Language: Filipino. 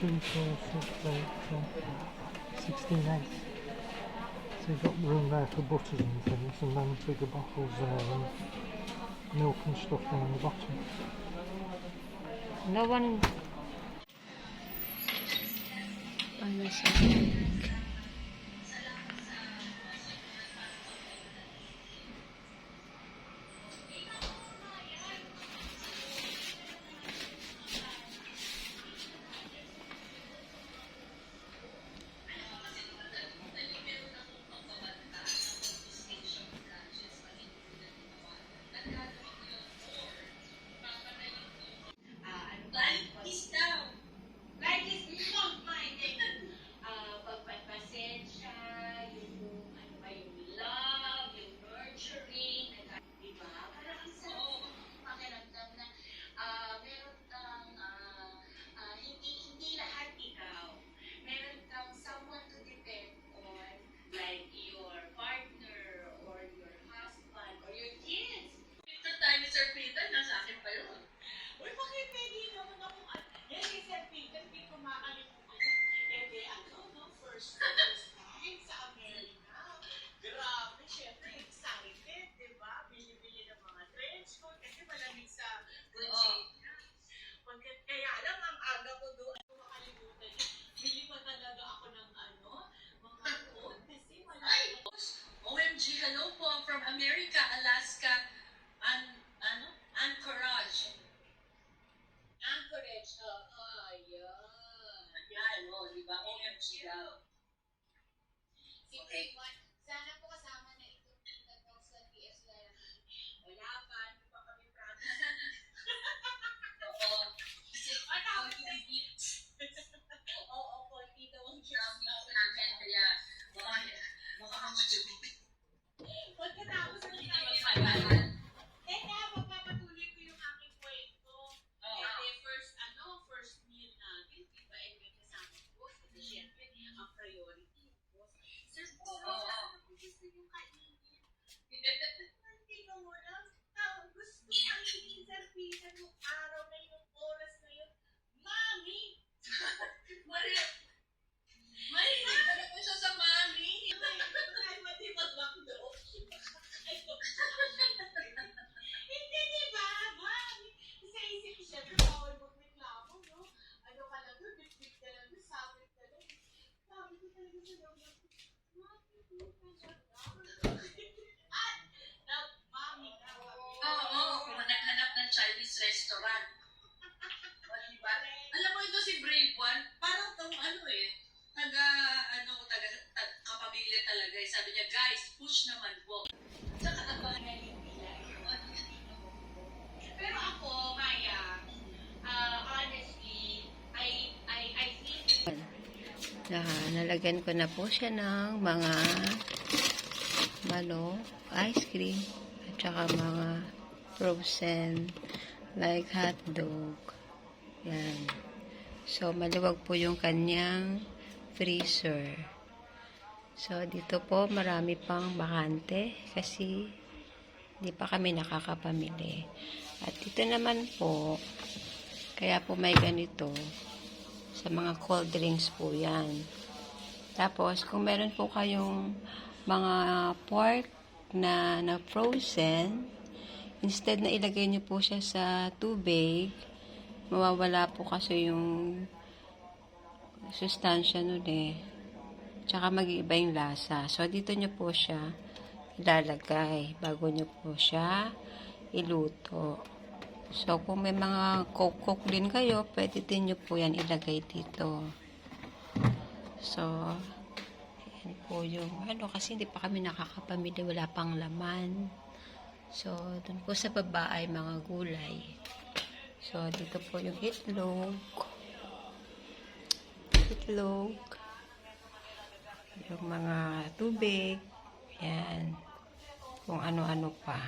2, 4, 6, 8, 12, 16 eggs. So you've got room there for butters and things, and then bigger bottles there, and milk and stuff down the bottom. No one. Panasonic. OMG, hello po, I'm from America, Alaska, Anchorage. Anchorage, yan, di ba? OMG daw. Okay. Sana po kasama na itong tinatawag sa PS na wala pa, hindi pa kami promise. Oo. Oo, konti daw ang job namin, kaya baka mamatulog. Pagkatapos ng teka, magpapatuloy ko yung aking kwento. First meal natin, di ba? And may kasama po, kasi syempre, ang priority. Sir, gusto yung kainin. Hindi ka mo lang. Gusto kainin, Sir Peter, yung araw na yung oras na yun. Mami! Maria! Talaga siya sa mami! Hindi, di ba? Mami! Sa isip ko, syempre, bawal magreklamo, no? Ano ka lang doon, bit-bit ka lang doon, sabit ka lang. Sabi ko talaga sa loob ng mami, puta siya na. Mami na. Oo, kung naghanap ng Chinese restaurant. Diba? Alam mo ito si Brave One, parang tong kapamilya talaga. Sabi niya, guys, push naman po. Saka abangan na yung pila. Pero ako, Maya, honestly, I think... Nalagyan ko na po siya ng mga ice cream at saka mga frozen like hotdog. Yan. So, maluwag po yung kanyang freezer. So, dito po marami pang bakante kasi hindi pa kami nakakapamili. At dito naman po, kaya po may ganito sa mga cold drinks po yan. Tapos, kung meron po kayong mga pork na frozen, instead na ilagay nyo po siya sa tubig, mawawala po kasi yung sustansya nun eh. Tsaka mag-iiba yung lasa. So, dito nyo po siya ilalagay bago nyo po siya iluto. So, kung may mga coke din kayo, pwede din nyo po yan ilagay dito. So, yan po yung kasi hindi pa kami nakakapamili, wala pang laman. So, dun po sa baba ay mga gulay. So, dito po yung itlog, yung mga tubig, yan, kung ano-ano pa.